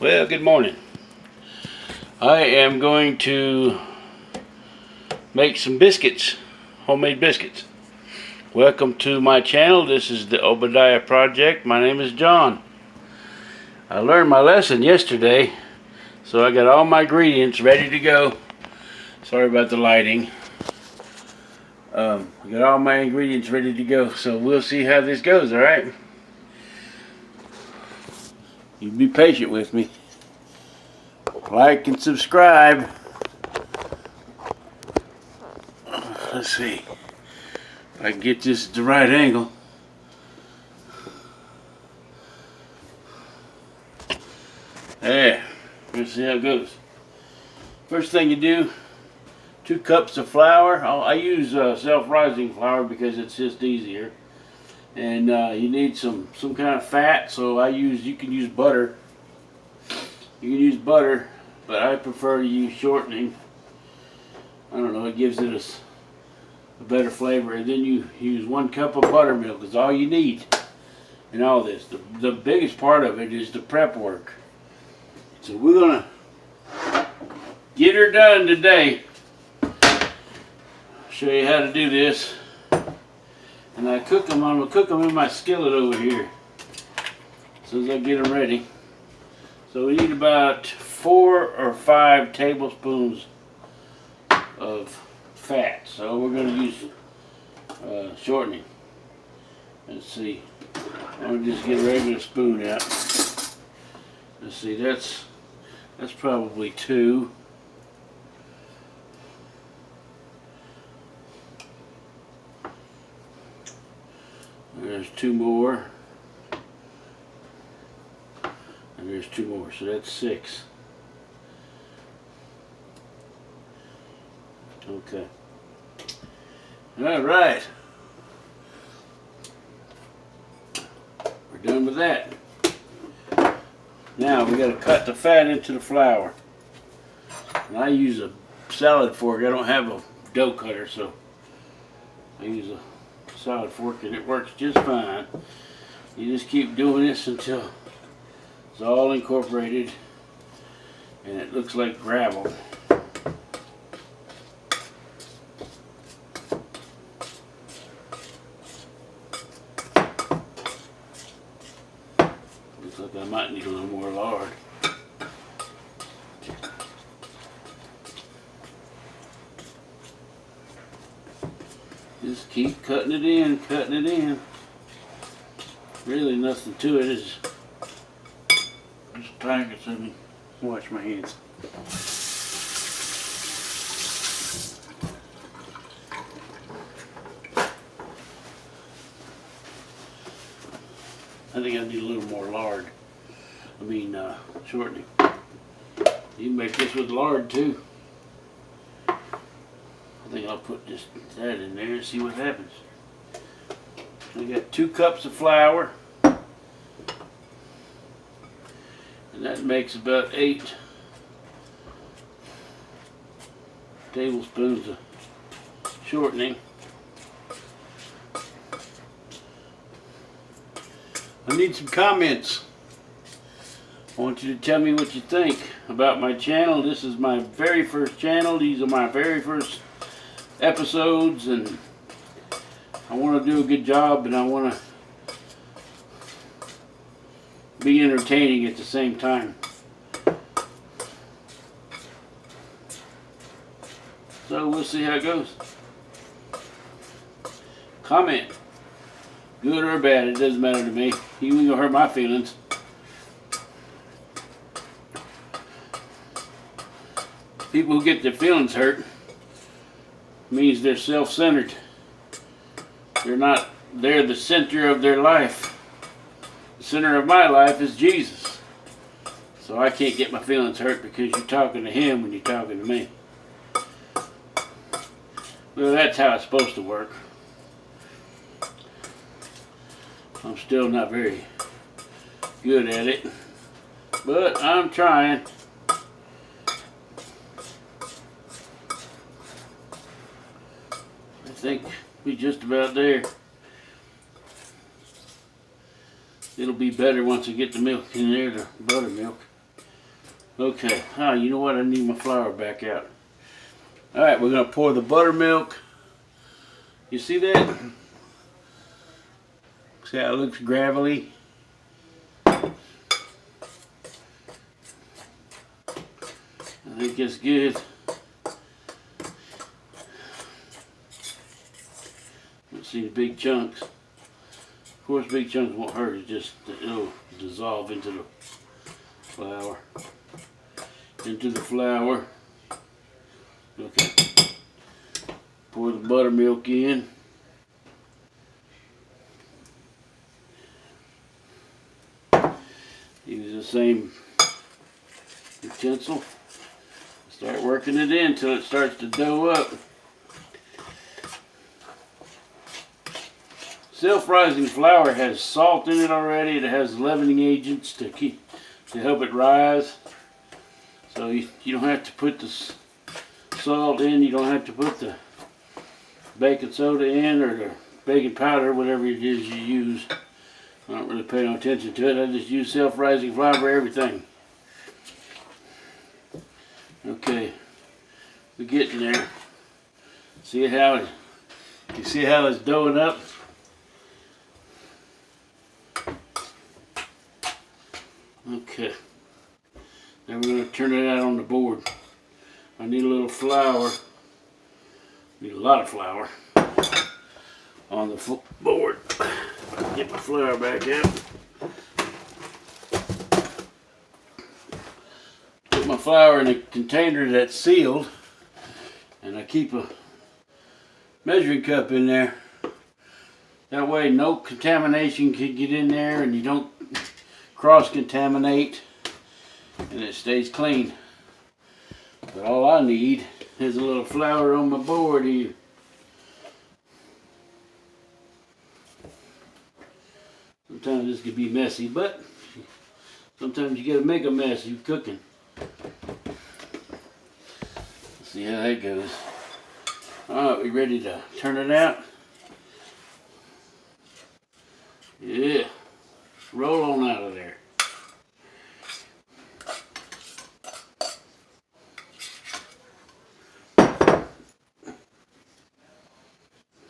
Well, good morning. I am going to make some biscuits, homemade biscuits. Welcome to my channel. This is the Obadiah Project. My name is John. I learned my lesson yesterday, so I got all my ingredients ready to go. Sorry about the lighting. I got all my ingredients ready to go, so we'll see how this goes, alright? You be patient with me. Like and subscribe. Let's see if I can get this at the right angle. There. Let's see how it goes. First thing you do, 2 cups of flour. I use self-rising flour because it's just easier. And you need some kind of fat, so you can use butter. You can use butter, but I prefer to use shortening. I don't know, it gives it a better flavor. And then you use 1 cup of buttermilk is all you need in all this. The biggest part of it is the prep work. So we're gonna get her done today. Show you how to do this. And I'm gonna cook them in my skillet over here as soon as I get them ready. So we need about 4 or 5 tablespoons of fat. So we're going to use shortening. Let's see. I'm going to just get a regular spoon out. Let's see. That's probably 2. There's 2 more. And there's 2 more, so that's 6. Okay. All right. We're done with that. Now we got to cut the fat into the flour. And I use a salad fork. I don't have a dough cutter, so I use a salad fork and it works just fine. You just keep doing this until it's all incorporated and it looks like gravel. Looks like I might need a little more lard. Just keep cutting it in, cutting it in. Really nothing to it. It's just tiger. Let me wash my hands. I think I need a little more lard. I mean shortening. You can make this with lard too. I think I'll put that in there and see what happens. I got 2 cups of flour, and that makes about 8 tablespoons of shortening. I need some comments. I want you to tell me what you think about my channel. This is my very first channel. These are my very first episodes, and I want to do a good job, and I want to be entertaining at the same time. So we'll see how it goes. Comment, good or bad, it doesn't matter to me. You ain't gonna hurt my feelings. People who get their feelings hurt means they're self-centered. They're the center of their life. The center of my life is Jesus. So I can't get my feelings hurt because you're talking to him when you're talking to me. Well, that's how it's supposed to work. I'm still not very good at it, but I'm trying. I think we're just about there. It'll be better once I get the milk in there, the buttermilk. Okay, you know what? I need my flour back out. Alright, we're going to pour the buttermilk. You see that? See how it looks gravelly? I think it's good. Let's see the big chunks. Of course, big chunks won't hurt. It's just it'll dissolve into the flour. Into the flour. Okay. Pour the buttermilk in. Use the same utensil. Start working it in until it starts to dough up. Self-rising flour has salt in it already. It has leavening agents to help it rise. So you don't have to put the salt in. You don't have to put the baking soda in or the baking powder, whatever it is you use. I don't really pay no attention to it. I just use self-rising flour for everything. Okay, we're getting there. See how you see how it's doughing up? Okay, now we're going to turn it out on the board. I need a little flour. Need a lot of flour on the board. Get my flour back out. Put my flour in a container that's sealed, and I keep a measuring cup in there. That way no contamination can get in there and you don't cross-contaminate and it stays clean. But all I need is a little flour on my board here. Sometimes this can be messy, but sometimes you gotta make a mess. You're cooking. Let's see how that goes. Alright, we ready to turn it out? Yeah. Roll on out of there.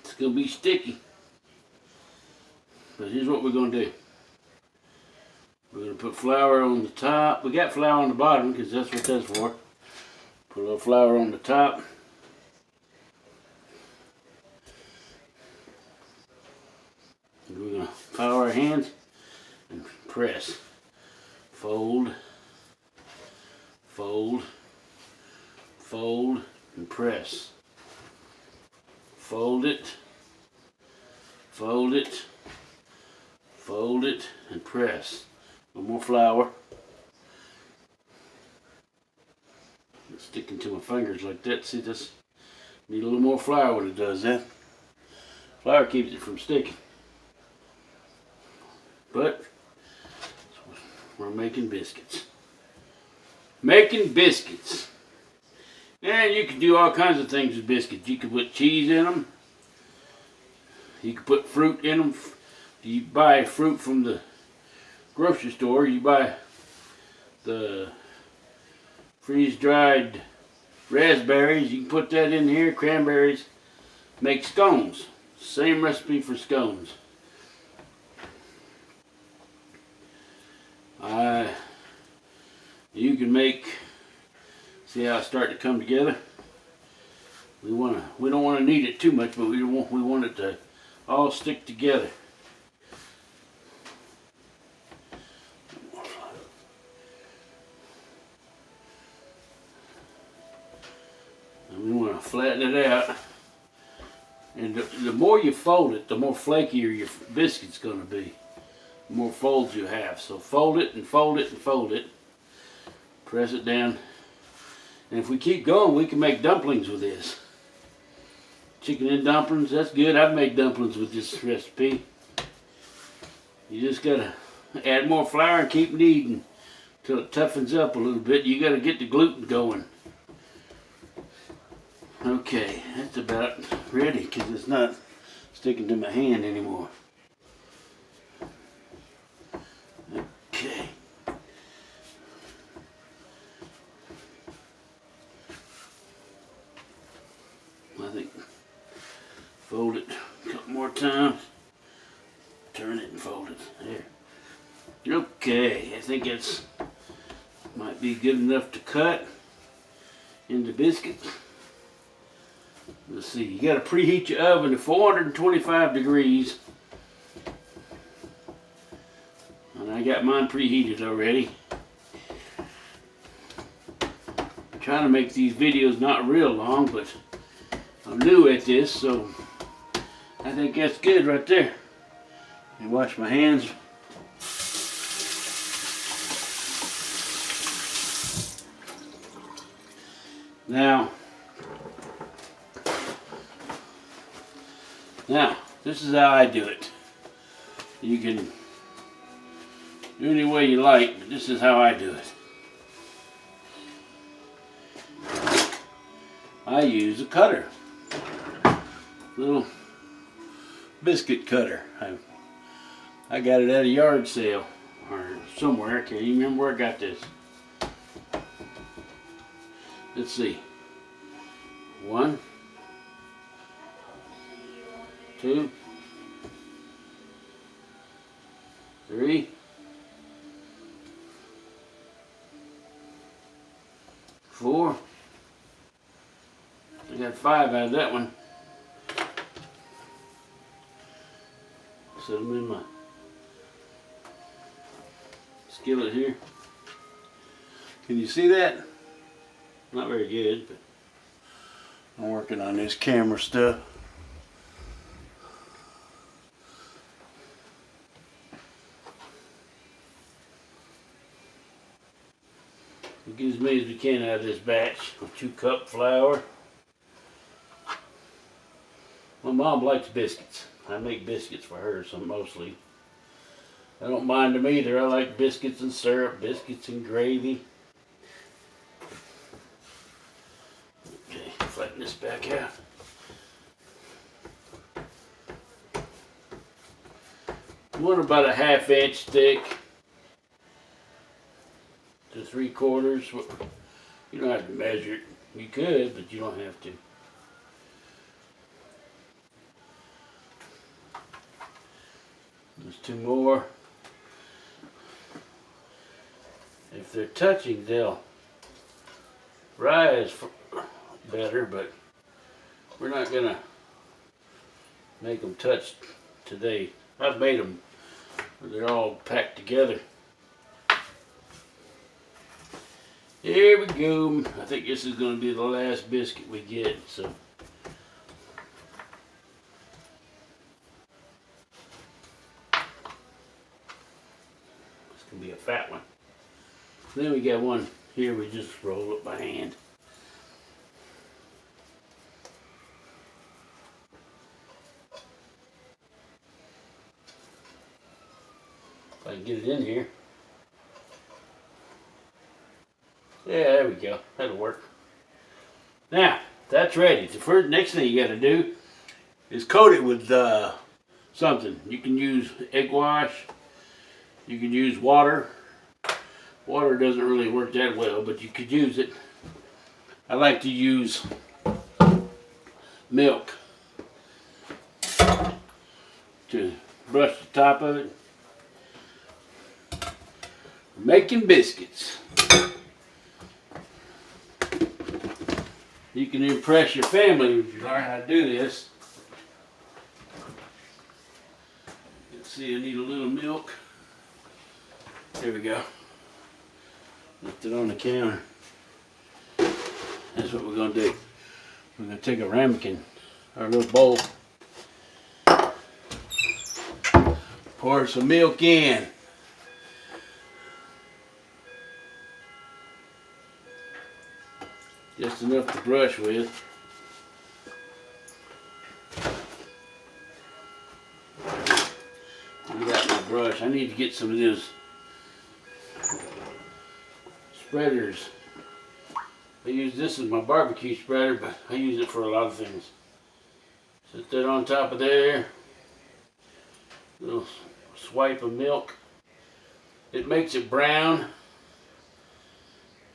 It's gonna be sticky. But here's what we're going to do. We're going to put flour on the top. We got flour on the bottom because that's what that's for. Put a little flour on the top. And we're going to flour our hands and press. Fold, fold, fold, and press. Fold it, fold it, fold it, and press. A little more flour. It's sticking to my fingers like that. See this? Need a little more flour when it does that. Flour keeps it from sticking. But we're making biscuits. Making biscuits. And you can do all kinds of things with biscuits. You can put cheese in them. You can put fruit in them. You buy fruit from the grocery store. You buy the freeze-dried raspberries. You can put that in here. Cranberries. Make scones. Same recipe for scones. You can make. See how it's starting to come together. We don't want to knead it too much, but we want it to all stick together. And we want to flatten it out. And the more you fold it, the more flakier your biscuit's going to be. The more folds you have. So fold it and fold it and fold it. Press it down. And if we keep going, we can make dumplings with this. Chicken and dumplings, that's good. I've made dumplings with this recipe. You just gotta add more flour and keep kneading until it toughens up a little bit. You gotta get the gluten going. Okay, that's about ready because it's not sticking to my hand anymore. Okay. Fold it a couple more times. Turn it and fold it. There. Okay, I think it's might be good enough to cut into biscuits. Let's see, you got to preheat your oven to 425 degrees. And I got mine preheated already. I'm trying to make these videos not real long, but I'm new at this, so I think that's good right there. And wash my hands. Now, this is how I do it. You can do any way you like, but this is how I do it. I use a cutter. Little biscuit cutter. I got it at a yard sale or somewhere. I can't even remember where I got this. Let's see. 1, 2, 3, 4. I got 5 out of that one. Set them in my skillet here. Can you see that? Not very good, but I'm working on this camera stuff. We'll get as many as we can out of this batch. 2 cup flour. My mom likes biscuits. I make biscuits for her, so mostly. I don't mind them either. I like biscuits and syrup, biscuits and gravy. Okay, flatten this back out. I want about a 1/2 inch thick to 3/4. You don't have to measure it. You could, but you don't have to. There's 2 more. If they're touching, they'll rise better, but we're not gonna make them touch today. I've made them where they're all packed together. Here we go. I think this is going to be the last biscuit we get, so. It's going to be a fat one. Then we got one here we just roll up by hand. If I can get it in here. Yeah, there we go. That'll work. Now, that's ready. The next thing you got to do is coat it with something. You can use egg wash. You can use water. Water doesn't really work that well, but you could use it. I like to use milk to brush the top of it. We're making biscuits. You can impress your family if you learn how to do this. Let's see, I need a little milk. There we go. Left it on the counter. That's what we're going to do. We're going to take a ramekin, our little bowl, pour some milk in. Just enough to brush with. I got my brush. I need to get some of those spreaders. I use this as my barbecue spreader, but I use it for a lot of things. Set that on top of there. Little swipe of milk. It makes it brown.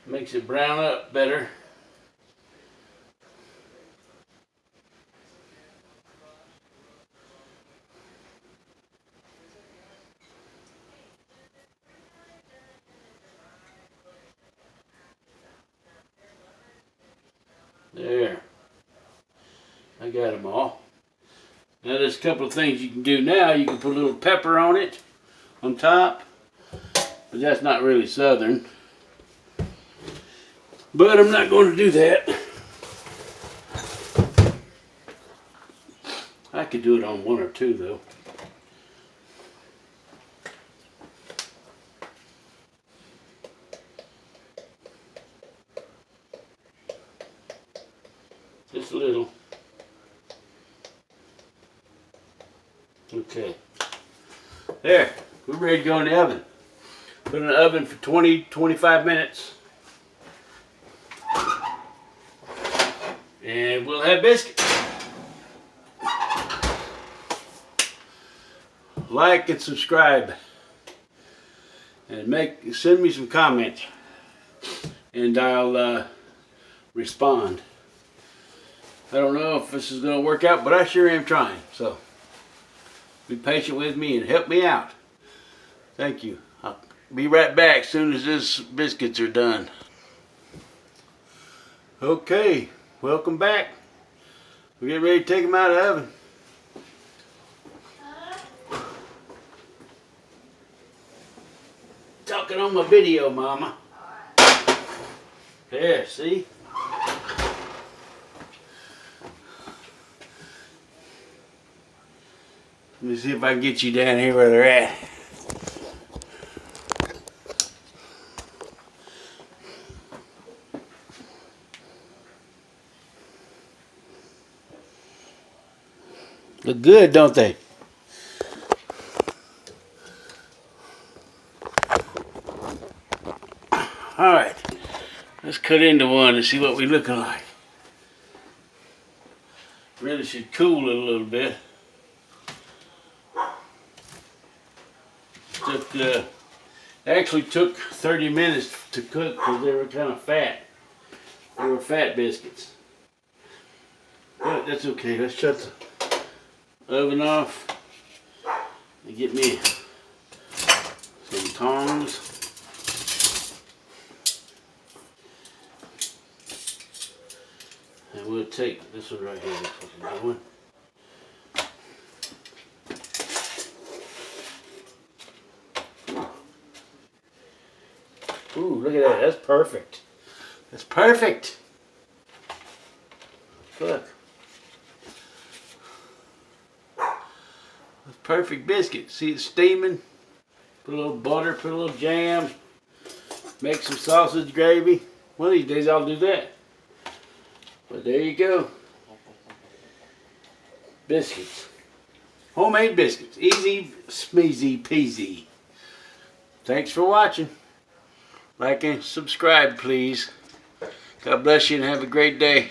Makes it brown up better. There. I got them all. Now there's a couple of things you can do now. You can put a little pepper on it, on top. But that's not really southern. But I'm not going to do that. I could do it on one or two though. Just a little. Okay. There. We're ready to go in the oven. Put it in the oven for 20-25 minutes. And we'll have biscuits. Like and subscribe. And send me some comments. And I'll respond. I don't know if this is going to work out, but I sure am trying. So, be patient with me and help me out. Thank you. I'll be right back as soon as these biscuits are done. Okay, welcome back. We're getting ready to take them out of the oven. Talking on my video, Mama. There, see? Let me see if I can get you down here where they're at. Look good, don't they? Alright, let's cut into one and see what we're looking like. Really should cool it a little bit. Actually took 30 minutes to cook because they were kind of fat. They were fat biscuits. But that's okay. Let's shut the oven off and get me some tongs. And we'll take this one right here. That's what we're doing. Ooh, look at that. That's perfect. That's perfect. Look. That's perfect biscuit. See it steaming? Put a little butter, put a little jam. Make some sausage gravy. One of these days I'll do that. But there you go. Biscuits. Homemade biscuits. Easy, smeezy, peasy. Thanks for watching. Like and subscribe, please. God bless you and have a great day.